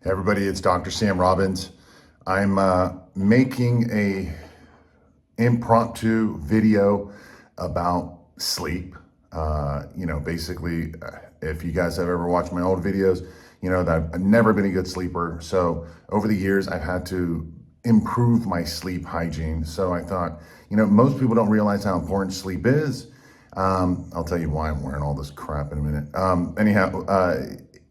Hey everybody, it's Dr. Sam Robbins. I'm making a impromptu video about sleep. Basically, if you guys have ever watched my old videos, you know that I've never been a good sleeper. So over the years, I've had to improve my sleep hygiene. So I thought, most people don't realize how important sleep is. I'll tell you why I'm wearing all this crap in a minute.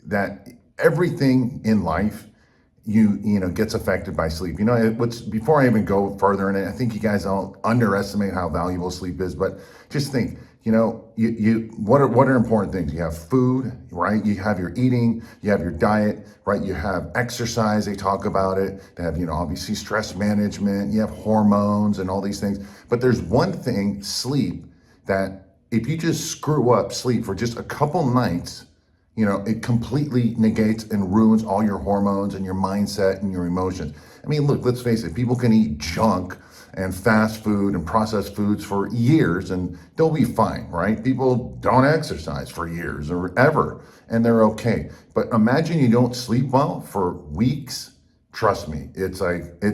That everything in life gets affected by sleep. Before I even go further in it, I think you guys all underestimate how valuable sleep is. But just think, what are important things? You have food, right? You have your eating, you have your diet, right? You have exercise, they talk about it. They have, obviously stress management, you have hormones and all these things. But there's one thing, sleep, that if you just screw up sleep for just a couple nights, it completely negates and ruins all your hormones and your mindset and your emotions. I mean, look, let's face it, people can eat junk and fast food and processed foods for years and they'll be fine, right? People don't exercise for years or ever and they're okay. But imagine you don't sleep well for weeks. Trust me, it's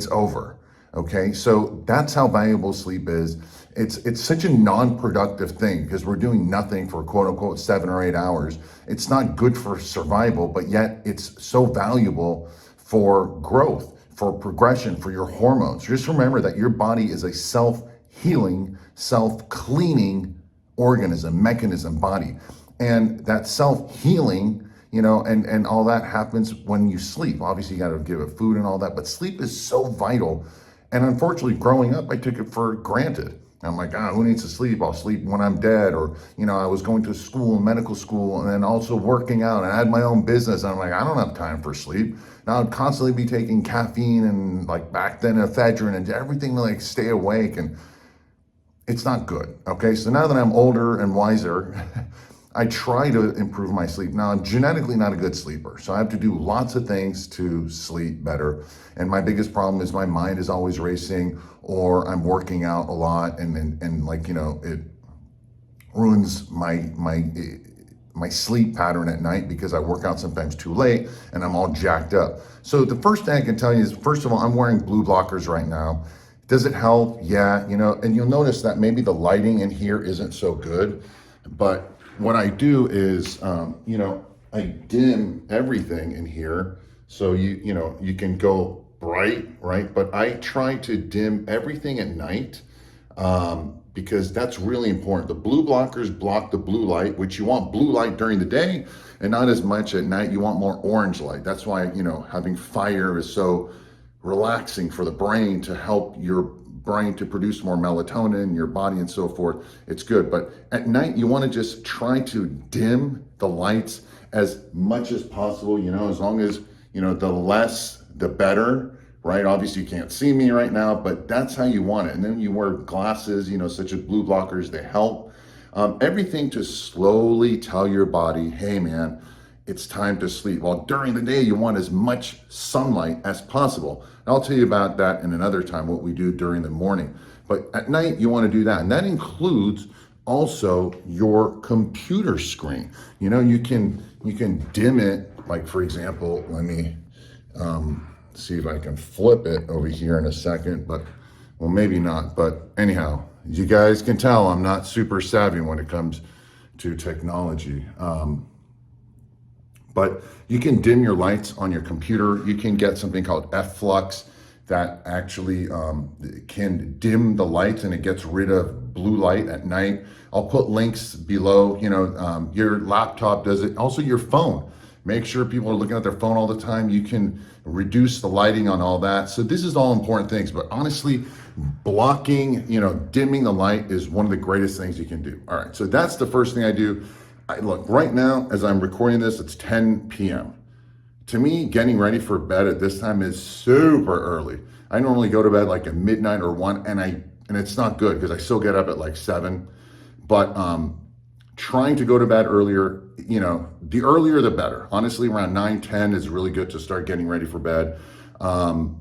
over. Okay, so that's how valuable sleep is. It's such a non-productive thing because we're doing nothing for quote unquote 7 or 8 hours. It's not good for survival, but yet it's so valuable for growth, for progression, for your hormones. Just remember that your body is a self-healing, self-cleaning mechanism body. And that self-healing, and all that happens when you sleep. Obviously you got to give it food and all that, but sleep is so vital. And unfortunately, growing up, I took it for granted. I'm like, who needs to sleep? I'll sleep when I'm dead. Or, I was going to school, medical school, and then also working out. And I had my own business. And I'm like, I don't have time for sleep. Now I'd constantly be taking caffeine and like back then ephedrine and everything to like stay awake. And it's not good. Okay, so now that I'm older and wiser, I try to improve my sleep. Now, I'm genetically not a good sleeper, so I have to do lots of things to sleep better. And my biggest problem is my mind is always racing, or I'm working out a lot, and it ruins my sleep pattern at night because I work out sometimes too late and I'm all jacked up. So the first thing I can tell you is, first of all, I'm wearing blue blockers right now. Does it help? Yeah, and you'll notice that maybe the lighting in here isn't so good, but what I do is, I dim everything in here. So you can go bright, right? But I try to dim everything at night because that's really important. The blue blockers block the blue light, which you want blue light during the day and not as much at night. You want more orange light. That's why, having fire is so relaxing for the brain, to help your brain to produce more melatonin, your body and so forth. It's good. But at night, you want to just try to dim the lights as much as possible, as long as, the less, the better, right? Obviously you can't see me right now, but that's how you want it. And then you wear glasses, such as blue blockers, they help. Everything to slowly tell your body, hey man, it's time to sleep. Well, during the day, you want as much sunlight as possible. And I'll tell you about that in another time, what we do during the morning. But at night, you want to do that. And that includes also your computer screen. You can dim it. Like, for example, let me see if I can flip it over here in a second, but, well, maybe not. But anyhow, you guys can tell I'm not super savvy when it comes to technology. But you can dim your lights on your computer. You can get something called F-Flux that actually can dim the lights and it gets rid of blue light at night. I'll put links below. Your laptop does it. Also your phone. Make sure people are looking at their phone all the time. You can reduce the lighting on all that. So this is all important things, but honestly, blocking, dimming the light is one of the greatest things you can do. All right, so that's the first thing I do. Look, right now, as I'm recording this, it's 10 p.m. To me, getting ready for bed at this time is super early. I normally go to bed like at midnight or 1, and it's not good because I still get up at like 7. But trying to go to bed earlier, the earlier the better. Honestly, around 9, 10 is really good to start getting ready for bed.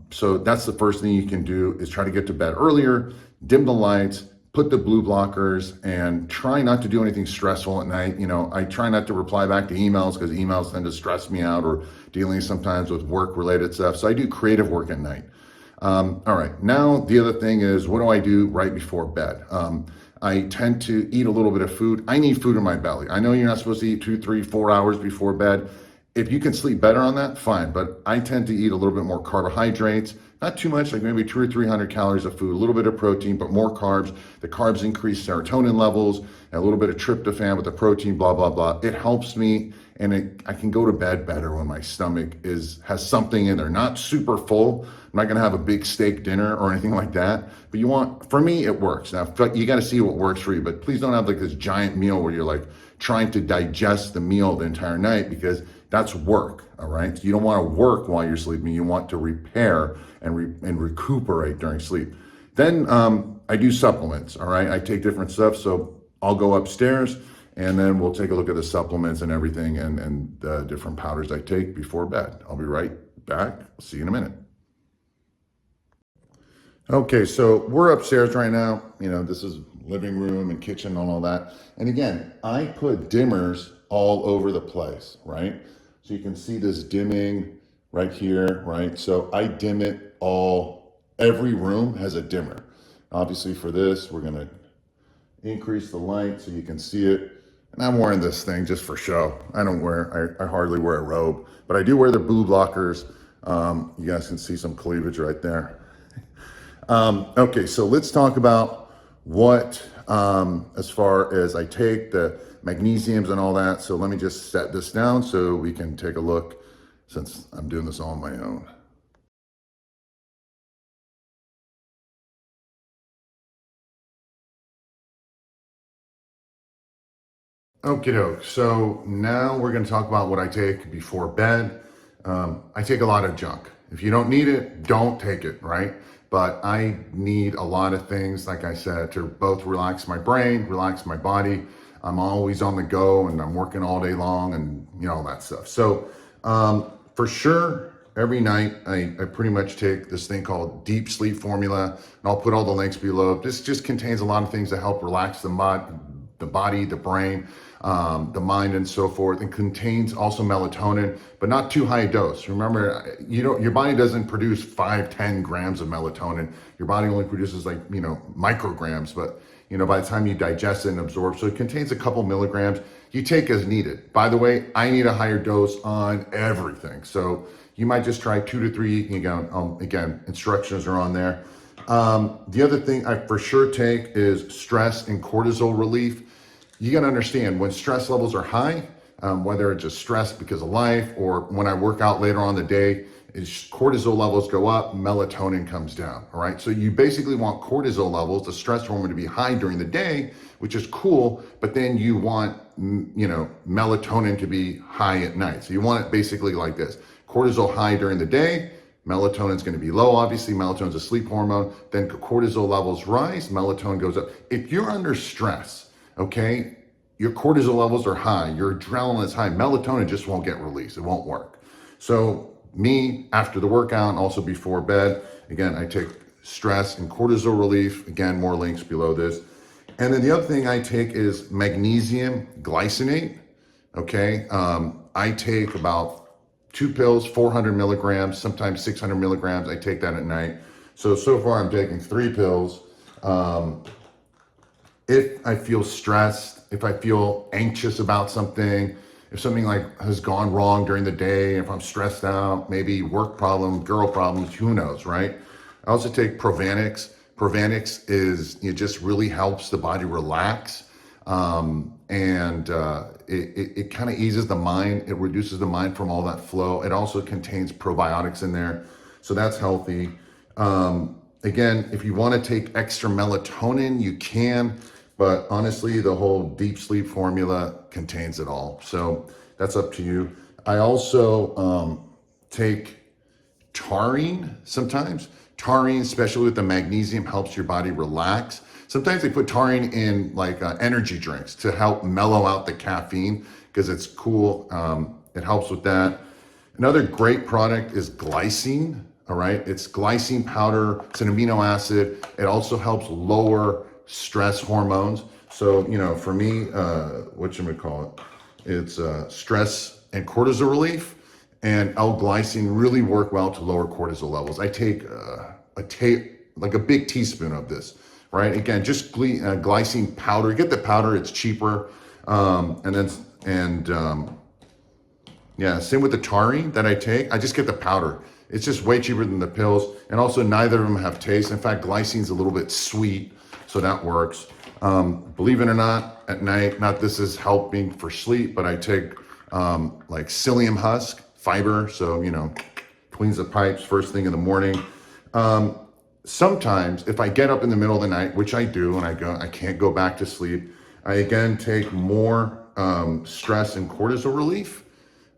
So that's the first thing you can do, is try to get to bed earlier, dim the lights, put the blue blockers and try not to do anything stressful at night. You know, I try not to reply back to emails because emails tend to stress me out, or dealing sometimes with work related stuff. So I do creative work at night. All right, now the other thing is, what do I do right before bed? I tend to eat a little bit of food. I need food in my belly. I know you're not supposed to eat 2, 3, 4 hours before bed. If you can sleep better on that, fine. But I tend to eat a little bit more carbohydrates, not too much, like maybe 200 or 300 calories of food, a little bit of protein, but more carbs. The carbs increase serotonin levels, and a little bit of tryptophan with the protein, blah, blah, blah. It helps me, and I can go to bed better when my stomach has something in there. Not super full. I'm not gonna have a big steak dinner or anything like that. But for me, it works. Now, you gotta see what works for you, but please don't have like this giant meal where you're like trying to digest the meal the entire night, because that's work, all right? You don't wanna work while you're sleeping. You want to repair and recuperate during sleep. Then I do supplements, all right? I take different stuff, so I'll go upstairs and then we'll take a look at the supplements and everything, and the different powders I take before bed. I'll be right back. I'll see you in a minute. Okay, so we're upstairs right now. You know, this is living room and kitchen and all that. And again, I put dimmers all over the place, right? So you can see this dimming right here, right? So I dim it all. Every room has a dimmer. Obviously for this, we're gonna increase the light so you can see it. And I'm wearing this thing just for show. I hardly wear a robe, but I do wear the blue blockers. You guys can see some cleavage right there. Okay, so let's talk about what, as far as I take the magnesiums and all that. So let me just set this down so we can take a look, since I'm doing this all on my own. Okie doke. So now we're going to talk about what I take before bed. I take a lot of junk. If you don't need it, don't take it, right? But I need a lot of things, like I said, to both relax my brain, relax my body. I'm always on the go and I'm working all day long and, you know, all that stuff. So for sure, every night I pretty much take this thing called Deep Sleep Formula, and I'll put all the links below. This just contains a lot of things that help relax the body, the brain, the mind, and so forth. It contains also melatonin, but not too high a dose. Remember, your body doesn't produce 5-10 grams of melatonin. Your body only produces like, you know, micrograms, but you know, by the time you digest it and absorb, so it contains a couple milligrams. You take as needed. By the way, I need a higher dose on everything. So you might just try 2 to 3. Again, instructions are on there. The other thing I for sure take is stress and cortisol relief. You got to understand, when stress levels are high, whether it's just stress because of life or when I work out later on in the day, cortisol levels go up, melatonin comes down, all right? So you basically want cortisol levels, the stress hormone, to be high during the day, which is cool, but then you want, you know, melatonin to be high at night. So you want it basically like this: cortisol high during the day, melatonin is going to be low. Obviously, melatonin is a sleep hormone. Then cortisol levels rise, melatonin goes up. If you're under stress, okay, your cortisol levels are high, your adrenaline is high, melatonin just won't get released. It won't work. So me, after the workout and also before bed, again, I take stress and cortisol relief. Again, more links below this. And then the other thing I take is magnesium glycinate. Okay, I take about 2 pills, 400 milligrams, sometimes 600 milligrams. I take that at night. So far I'm taking 3 pills. If I feel stressed, if I feel anxious about something, if something like has gone wrong during the day, if I'm stressed out, maybe work problem, girl problems, who knows, right? I also take Provanix. Provanix it just really helps the body relax. It kind of eases the mind. It reduces the mind from all that flow. It also contains probiotics in there, so that's healthy. Again, if you want to take extra melatonin, you can, but honestly, the whole Deep Sleep Formula contains it all. So that's up to you. I also take taurine sometimes. Taurine, especially with the magnesium, helps your body relax. Sometimes they put taurine in like energy drinks to help mellow out the caffeine because it's cool. It helps with that. Another great product is glycine. All right, it's glycine powder. It's an amino acid. It also helps lower stress hormones. So, you know, for me, it's stress and cortisol relief, and L-glycine really work well to lower cortisol levels. I take like a big teaspoon of this, right? Again, just glycine powder. Get the powder, it's cheaper. Yeah, same with the taurine that I take. I just get the powder. It's just way cheaper than the pills. And also neither of them have taste. In fact, glycine's a little bit sweet, so that works. Believe it or not, at night, not this is helping for sleep, but I take like psyllium husk, fiber, so, you know, cleans the pipes first thing in the morning. Sometimes if I get up in the middle of the night, which I do, and I can't go back to sleep, I again take more stress and cortisol relief,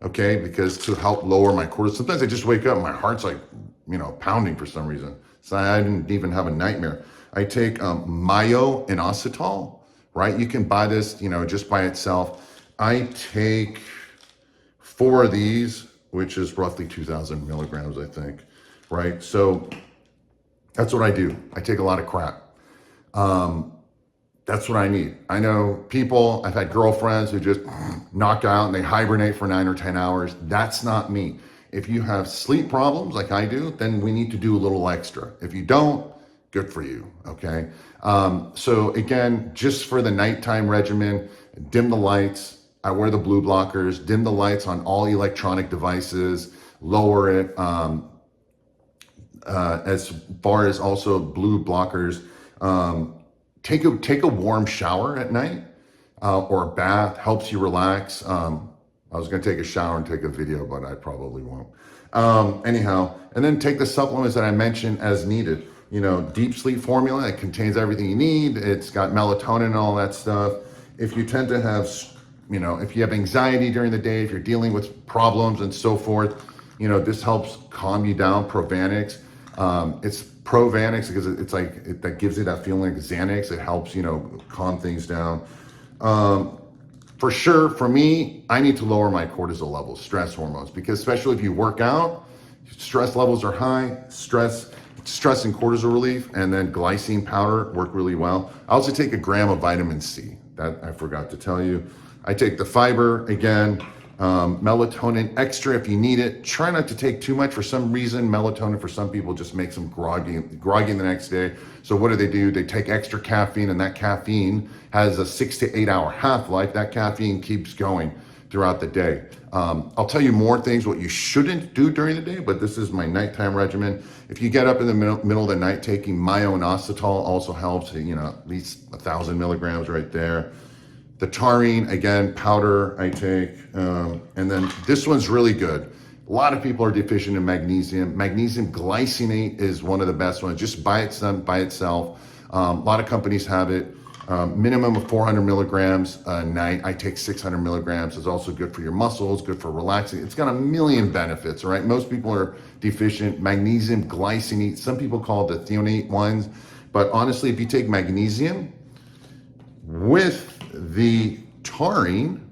okay, because to help lower my cortisol. Sometimes I just wake up and my heart's like, you know, pounding for some reason. So I didn't even have a nightmare. I take 𝗘𝗫𝗧, right? You can buy this, you know, just by itself. I take 4 of these, which is roughly 2,000 milligrams, I think, right? So that's what I do. I take a lot of crap. That's what I need. I know people, I've had girlfriends who just knock out and they hibernate for 9 or 10 hours. That's not me. If you have sleep problems like I do, then we need to do a little extra. If you don't, good for you, okay? So again, just for the nighttime regimen, dim the lights. I wear the blue blockers, dim the lights on all electronic devices, lower it. As far as also blue blockers, take a warm shower at night or a bath, helps you relax. I was gonna take a shower and take a video, but I probably won't. Anyhow, and then take the supplements that I mentioned as needed. You know, deep sleep formula, it contains everything you need. It's got melatonin and all that stuff. If you tend to have, you know, if you have anxiety during the day, if you're dealing with problems and so forth, you know, this helps calm you down. Provanix. It's Provanix because it's like, that gives you that feeling like Xanax. It helps, you know, calm things down. For sure, for me, I need to lower my cortisol levels, stress hormones, because especially if you work out, stress levels are high, stress and cortisol relief, and then glycine powder work really well. I also take 1 gram of vitamin C. That I forgot to tell you. I take the fiber, again, melatonin extra if you need it. Try not to take too much. For some reason, melatonin for some people just makes them groggy the next day. So what do? They take extra caffeine, and that caffeine has a 6 to 8 hour half-life. That caffeine keeps going throughout the day. I'll tell you more things what you shouldn't do during the day, but this is my nighttime regimen. If you get up in the middle of the night, taking 𝗘𝗫𝗧 also helps, you know, at least 1,000 milligrams right there. The taurine, again, powder I take. And then this one's really good. A lot of people are deficient in magnesium. Magnesium glycinate is one of the best ones, just by itself. A lot of companies have it. Minimum of 400 milligrams a night. I take 600 milligrams. It's also good for your muscles, good for relaxing. It's got a million benefits, all right? Most people are deficient. Magnesium glycinate, some people call it the thionate ones. But honestly, if you take magnesium with the taurine,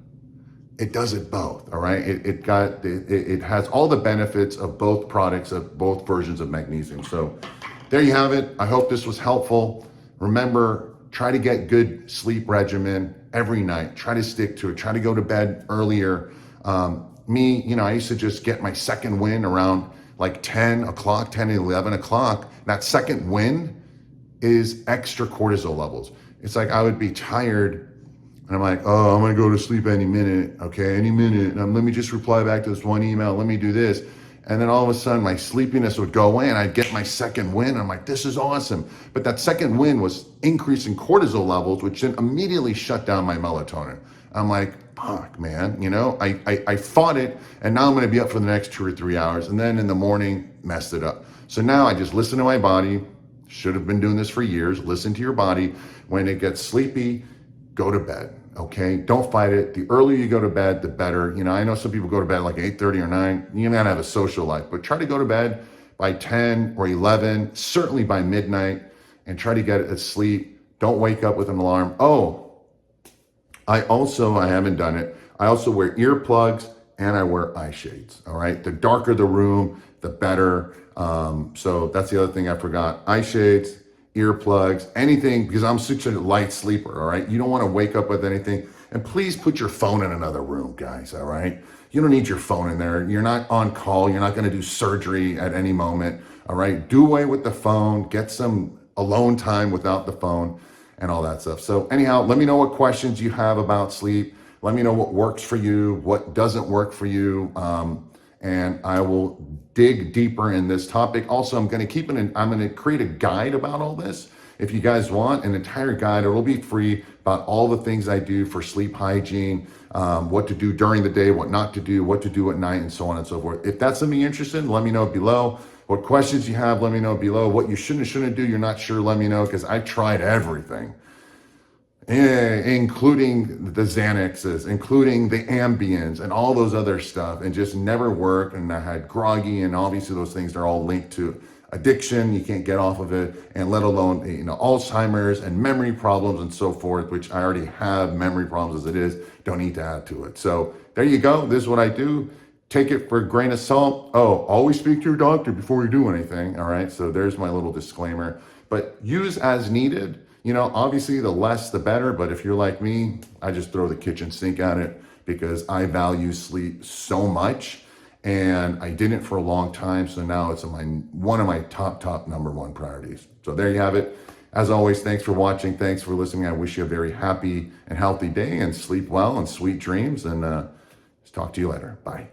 it does it both, all right? It has all the benefits of both products, of both versions of magnesium. So there you have it. I hope this was helpful. Remember, try to get good sleep regimen every night. Try to stick to it. Try to go to bed earlier. Me, you know, I used to just get my second wind around like 10 o'clock, 10, 11 o'clock. That second wind is extra cortisol levels. It's like I would be tired and I'm like, oh, I'm gonna go to sleep any minute, okay, any minute. And let me just reply back to this one email. Let me do this. And then all of a sudden my sleepiness would go away and I'd get my second wind. I'm like, this is awesome. But that second wind was increasing cortisol levels, which then immediately shut down my melatonin. I'm like, fuck, man, you know, I fought it, and now I'm gonna be up for the next 2 or 3 hours, and then in the morning, messed it up. So now I just listen to my body. Should have been doing this for years. Listen to your body. When it gets sleepy, go to bed, okay? Don't fight it. The earlier you go to bed, the better. You know, I know some people go to bed like 8:30 or 9. You gotta have a social life, but try to go to bed by 10 or 11, certainly by midnight, and try to get it to sleep. Don't wake up with an alarm. Oh, I haven't done it. I also wear earplugs and I wear eye shades, all right? The darker the room, the better. So that's the other thing I forgot. Eye shades, earplugs, anything, because I'm such a light sleeper, all right? You don't want to wake up with anything. And please put your phone in another room, guys, all right? You don't need your phone in there. You're not on call. You're not going to do surgery at any moment, all right? Do away with the phone. Get some alone time without the phone and all that stuff. So anyhow, let me know what questions you have about sleep. Let me know what works for you, what doesn't work for you, and I will dig deeper in this topic. Also, I'm going to create a guide about all this. If you guys want an entire guide, it will be free about all the things I do for sleep hygiene, what to do during the day, what not to do, what to do at night, and so on and so forth. If that's something you're interested in, let me know below. What questions you have, let me know below. What you shouldn't do, you're not sure, let me know, because I tried everything, including the Xanaxes, including the Ambiens and all those other stuff, and just never worked. And I had groggy, and obviously those things are all linked to addiction. You can't get off of it, and let alone, Alzheimer's and memory problems and so forth, which I already have memory problems as it is. Don't need to add to it. So there you go. This is what I do. Take it for a grain of salt. Oh, always speak to your doctor before you do anything. All right. So there's my little disclaimer, but use as needed. Obviously the less the better, but if you're like me, I just throw the kitchen sink at it because I value sleep so much, and I did it for a long time. So now it's one of my top #1 priorities. So there you have it. As always, thanks for watching. Thanks for listening. I wish you a very happy and healthy day, and sleep well and sweet dreams, and talk to you later. Bye.